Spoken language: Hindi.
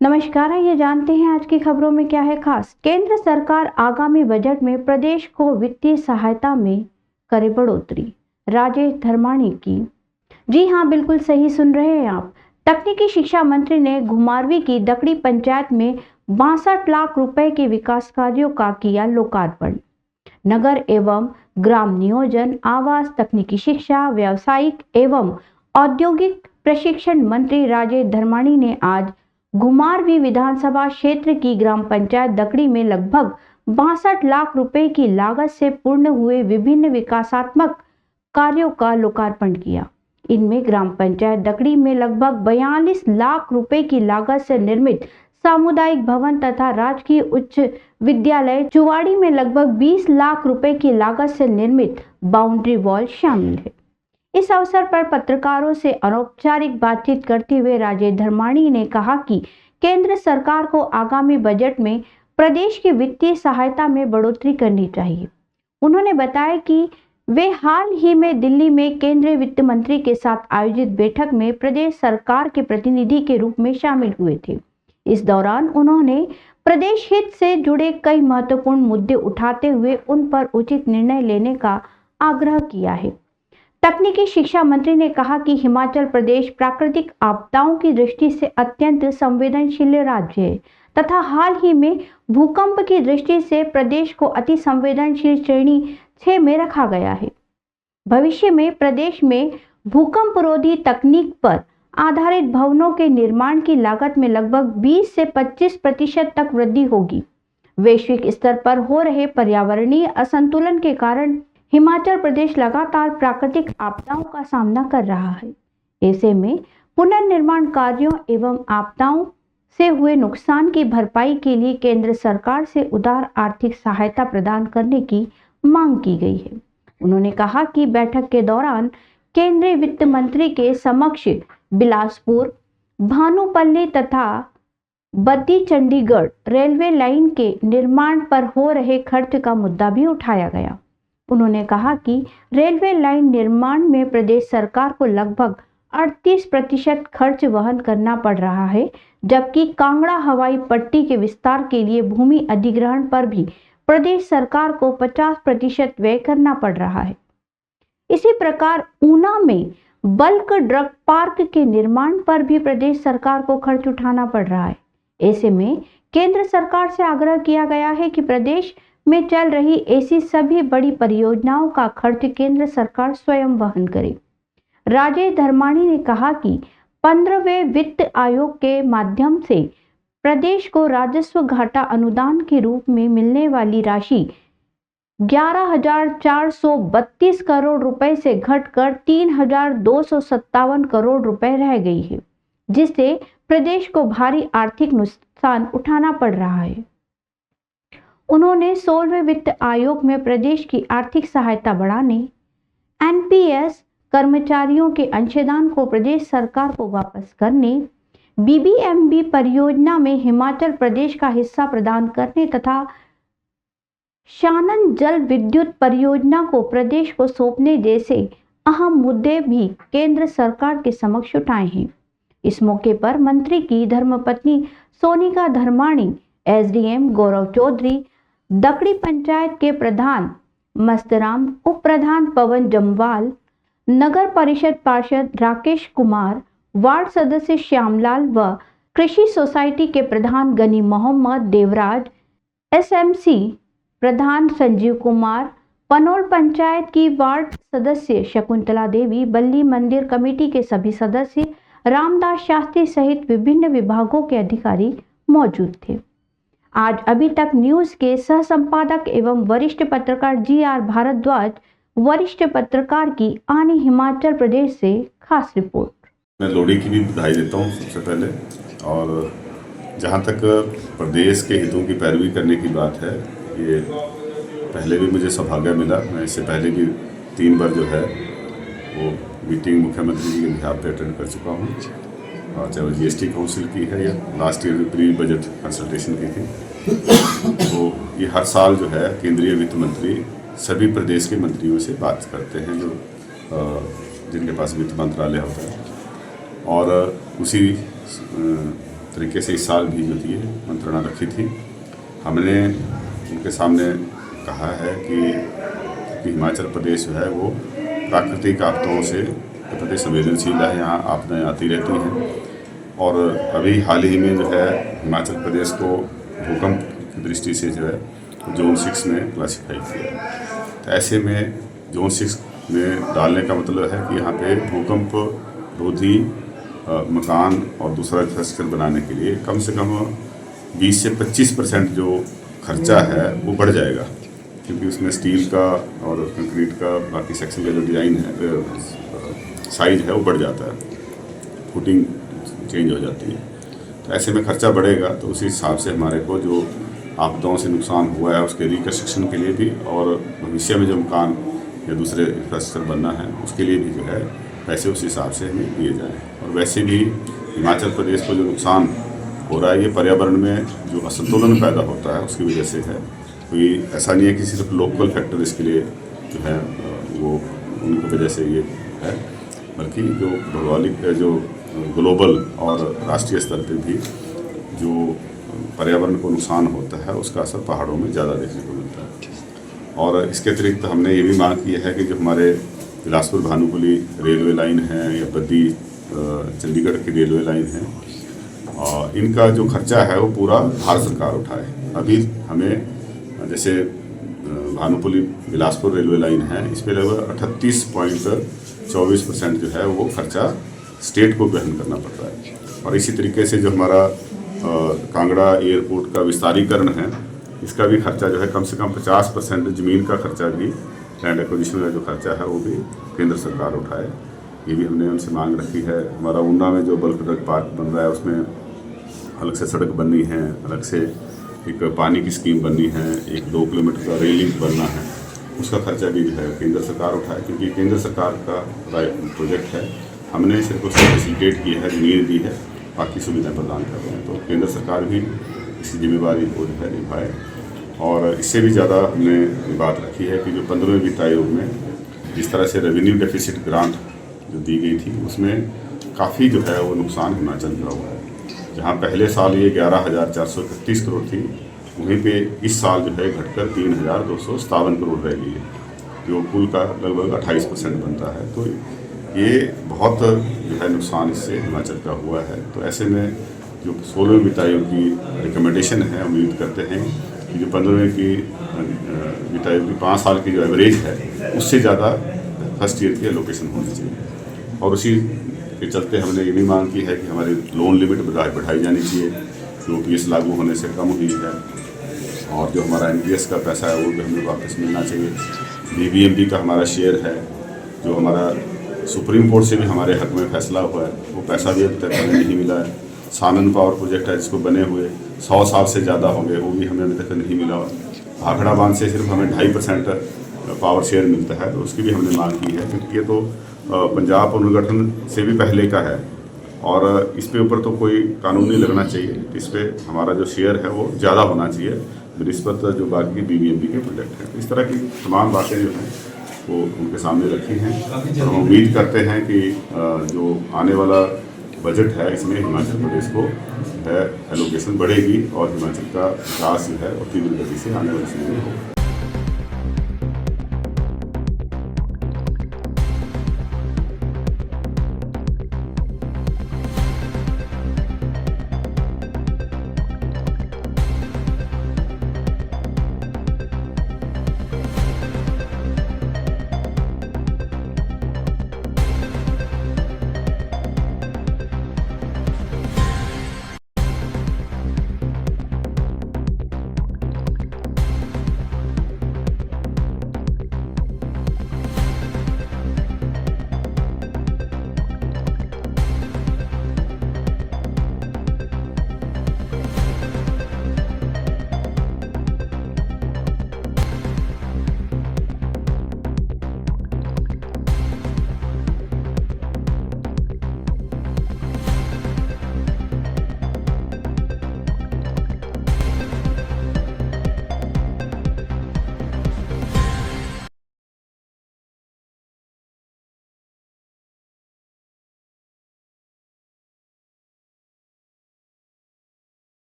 नमस्कार, ये जानते हैं आज की खबरों में क्या है खास। केंद्र सरकार आगामी बजट में प्रदेश को वित्तीय सहायता में करे बढ़ोतरी। राजेश धर्माणी की। जी हां, बिल्कुल सही सुन रहे हैं आप। तकनीकी शिक्षा मंत्री ने घुमारवी की दकड़ी पंचायत में 62 लाख रुपए के विकास कार्यों का किया लोकार्पण। नगर एवं ग्राम नियोजन, आवास, तकनीकी शिक्षा, व्यावसायिक एवं औद्योगिक प्रशिक्षण मंत्री राजेश धर्माणी ने आज घुमारवी विधानसभा क्षेत्र की ग्राम पंचायत दकड़ी में लगभग 62 लाख रुपए की लागत से पूर्ण हुए विभिन्न विकासात्मक कार्यों का लोकार्पण किया। इनमें ग्राम पंचायत दकड़ी में लगभग 42 लाख रुपए की लागत से निर्मित सामुदायिक भवन तथा राजकीय उच्च विद्यालय चुवाड़ी में लगभग 20 लाख रुपए की लागत से निर्मित बाउंड्री वॉल शामिल है। इस अवसर पर पत्रकारों से अनौपचारिक बातचीत करते हुए राजेश धर्माणी ने कहा कि केंद्र सरकार को आगामी बजट में प्रदेश की वित्तीय सहायता में बढ़ोतरी करनी चाहिए। उन्होंने बताया कि वे हाल ही में दिल्ली में केंद्रीय वित्त मंत्री के साथ आयोजित बैठक में प्रदेश सरकार के प्रतिनिधि के रूप में शामिल हुए थे। इस दौरान उन्होंने प्रदेश हित से जुड़े कई महत्वपूर्ण मुद्दे उठाते हुए उन पर उचित निर्णय लेने का आग्रह किया है। तकनीकी शिक्षा मंत्री ने कहा कि हिमाचल प्रदेश प्राकृतिक आपदाओं की दृष्टि से अत्यंत संवेदनशील राज्य है तथा हाल ही में भूकंप की दृष्टि से प्रदेश को अति संवेदनशील श्रेणी 6 में रखा गया है। भविष्य में प्रदेश में भूकंपरोधी तकनीक पर आधारित भवनों के निर्माण की लागत में लगभग 20 से 25% तक वृद्धि होगी। वैश्विक स्तर पर हो रहे पर्यावरणीय असंतुलन के कारण हिमाचल प्रदेश लगातार प्राकृतिक आपदाओं का सामना कर रहा है। ऐसे में पुनर्निर्माण कार्यों एवं आपदाओं से हुए नुकसान की भरपाई के लिए केंद्र सरकार से उदार आर्थिक सहायता प्रदान करने की मांग की गई है। उन्होंने कहा कि बैठक के दौरान केंद्रीय वित्त मंत्री के समक्ष बिलासपुर, भानुपल्ली तथा बद्दी चंडीगढ़ रेलवे लाइन के निर्माण पर हो रहे खर्च का मुद्दा भी उठाया गया। उन्होंने कहा कि रेलवे लाइन निर्माण में प्रदेश सरकार को लगभग 38% खर्च वहन करना पड़ रहा है, जबकि कांगड़ा हवाई पट्टी के विस्तार के लिए भूमि अधिग्रहण पर भी प्रदेश सरकार को 50% व्यय करना पड़ रहा है। इसी प्रकार ऊना में बल्क ड्रग पार्क के निर्माण पर भी प्रदेश सरकार को खर्च उठाना पड़ रहा है। ऐसे में केंद्र सरकार से आग्रह किया गया है कि प्रदेश में चल रही ऐसी सभी बड़ी परियोजनाओं का खर्च केंद्र सरकार स्वयं वहन करे। राजेश धर्माणी ने कहा कि 15वें वित्त आयोग के माध्यम से प्रदेश को राजस्व घाटा अनुदान के रूप में मिलने वाली राशि 11,432 करोड़ रुपए से घटकर 3,257 करोड़ रुपए रह गई है, जिससे प्रदेश को भारी आर्थिक नुकसान उठाना पड़ रहा है। उन्होंने 16वें वित्त आयोग में प्रदेश की आर्थिक सहायता बढ़ाने, एनपीएस कर्मचारियों के अंशदान को प्रदेश सरकार को वापस करने, बीबीएमबी परियोजना में हिमाचल प्रदेश का हिस्सा प्रदान करने तथा शानन जल विद्युत परियोजना को प्रदेश को सौंपने जैसे अहम मुद्दे भी केंद्र सरकार के समक्ष उठाए हैं। इस मौके पर मंत्री की धर्मपत्नी सोनिका धर्माणी, एसडीएम गौरव चौधरी, दकड़ी पंचायत के प्रधान मस्तराम, उप प्रधान पवन जम्वाल, नगर परिषद पार्षद राकेश कुमार, वार्ड सदस्य श्यामलाल व कृषि सोसाइटी के प्रधान गनी मोहम्मद देवराज, एसएमसी प्रधान संजीव कुमार, पनोल पंचायत की वार्ड सदस्य शकुंतला देवी, बल्ली मंदिर कमेटी के सभी सदस्य, रामदास शास्त्री सहित विभिन्न विभागों के अधिकारी मौजूद थे। आज अभी तक न्यूज के सह संपादक एवं वरिष्ठ पत्रकार जीआर भारद्वाज, वरिष्ठ पत्रकार की आनी हिमाचल प्रदेश से खास रिपोर्ट। मैं लोहड़ी की भी बधाई देता हूँ सबसे पहले। और जहाँ तक प्रदेश के हितों की पैरवी करने की बात है, ये पहले भी मुझे सौभाग्य मिला। मैं इससे पहले भी 3 बार जो है वो मीटिंग मुख्यमंत्री जी के बिहाफ पे अटेंड कर चुका हूँ, और चाहे वो जीएसटी काउंसिल की है या last year pre budget consultation की थी। तो ये हर साल जो है केंद्रीय वित्त मंत्री सभी प्रदेश के मंत्रियों से बात करते हैं, जो जिनके पास वित्त मंत्रालय होता है, और उसी तरीके से इस साल भी जो थी मंत्रणा रखी थी। हमने उनके सामने कहा है कि हिमाचल प्रदेश जो है वो प्राकृतिक आपदाओं से प्रति संवेदनशील है, यहाँ आपदाएँ आती रहती हैं और अभी हाल ही में जो है हिमाचल प्रदेश को भूकंप की दृष्टि से जो है जोन 6 में क्लासीफाई किया। तो ऐसे में जोन 6 में डालने का मतलब है कि यहाँ पे भूकंप रोधी मकान और दूसरा इंफ्रास्ट्रक्चर बनाने के लिए कम से कम 20 से 25% जो खर्चा है वो बढ़ जाएगा, क्योंकि उसमें स्टील का और कंक्रीट का बाकी सेक्शन का जो डिज़ाइन है साइज है वो बढ़ जाता है, फुटिंग चेंज हो जाती है। तो ऐसे में खर्चा बढ़ेगा, तो उसी हिसाब से हमारे को जो आपदाओं से नुकसान हुआ है उसके रिकंस्ट्रक्शन के लिए भी और भविष्य में जो मकान या दूसरे इंफ्रास्ट्रक्चर बनना है उसके लिए भी जो है पैसे उस हिसाब से हमें दिए जाएँ। और वैसे भी हिमाचल प्रदेश को जो नुकसान हो रहा है ये पर्यावरण में जो असंतुलन पैदा होता है उसकी वजह से है। कोई ऐसा नहीं है कि सिर्फ लोकल फैक्टर इसके लिए जो है वो उनकी वजह से ये है, बल्कि जो भौगोलिक जो ग्लोबल और राष्ट्रीय स्तर पे भी जो पर्यावरण को नुकसान होता है उसका असर पहाड़ों में ज़्यादा देखने को मिलता है। और इसके अतिरिक्त हमने ये भी मांग की है कि जो हमारे बिलासपुर भानुकुली रेलवे लाइन है या बद्दी चंडीगढ़ की रेलवे लाइन है, इनका जो खर्चा है वो पूरा भारत सरकार उठाए। अभी हमें जैसे भानुकुली बिलासपुर रेलवे लाइन है, इस पर लगभग 38.24% जो है वो खर्चा स्टेट को वहन करना पड़ता है। और इसी तरीके से जो हमारा कांगड़ा एयरपोर्ट का विस्तारीकरण है, इसका भी खर्चा जो है कम से कम 50% ज़मीन का खर्चा भी, लैंड एक्विजिशन का जो खर्चा है वो भी केंद्र सरकार उठाए। ये भी हमने उनसे मांग रखी है। हमारा ऊना में जो बल्क ड्रग पार्क बन रहा है उसमें अलग से सड़क बननी है, अलग से एक पानी की स्कीम बननी है, एक 2 किलोमीटर का रेलिंग बनना है, उसका खर्चा भी जो है केंद्र सरकार उठाए, क्योंकि केंद्र सरकार का प्रोजेक्ट है। हमने सिर्फ उसको फैसिलिटेट किया है, ज़मीन दी है, बाकी सुविधाएं प्रदान कर रहे हैं। तो केंद्र सरकार भी इसी जिम्मेवारी को जो है निभाए। और इससे भी ज़्यादा हमने बात रखी है कि जो 15वें वित्त आयोग में जिस तरह से रेवेन्यू डेफिसिट ग्रांट जो दी गई थी उसमें काफ़ी जो है वो नुकसान हिमाचल का हुआ है। जहाँ पहले साल ये 11,431 करोड़ थी, वहीं पे इस साल जो है घटकर 3,257 करोड़ रह गई है, जो कुल का लगभग 28% बनता है। तो ये बहुत जो है नुकसान इससे हिमाचल का हुआ है। तो ऐसे में जो 16वें वित्त आयोग की रिकमेंडेशन है, उम्मीद करते हैं कि जो 15वें की वित्त आयोग की 5 साल की जो एवरेज है उससे ज़्यादा फर्स्ट ईयर की एलोकेशन होनी चाहिए। और उसी के चलते हमने ये भी मांग की है कि हमारी लोन लिमिट बढ़ाई जानी चाहिए, जो OPS लागू होने से कम हुई है। और जो हमारा NPS का पैसा है वो भी हमें वापस मिलना चाहिए। BBMP का हमारा शेयर है, जो हमारा सुप्रीम कोर्ट से भी हमारे हक में फैसला हुआ है, वो पैसा भी अभी तक हमें नहीं मिला है। सानन पावर प्रोजेक्ट है जिसको बने हुए 100 साल से ज़्यादा हो गए, वो भी हमें अभी तक नहीं मिला। भाखड़ा बांध से सिर्फ हमें 2.5% पावर शेयर मिलता है, तो उसकी भी हमने मांग की है, क्योंकि ये तो पंजाब पुनर्गठन से भी पहले का है और इस पे ऊपर तो कोई कानून नहीं लगना चाहिए। इस पर हमारा जो शेयर है वो ज़्यादा होना चाहिए बनिस्बत जो बाकी BBMP के प्रोजेक्ट हैं। इस तरह की तमाम बातें जो हैं वो उनके सामने रखी हैं और हम उम्मीद करते हैं कि जो आने वाला बजट है इसमें हिमाचल प्रदेश को है एलोकेशन बढ़ेगी और हिमाचल का विकास जो है और तीव्र गति से आने वाले समय में होगा।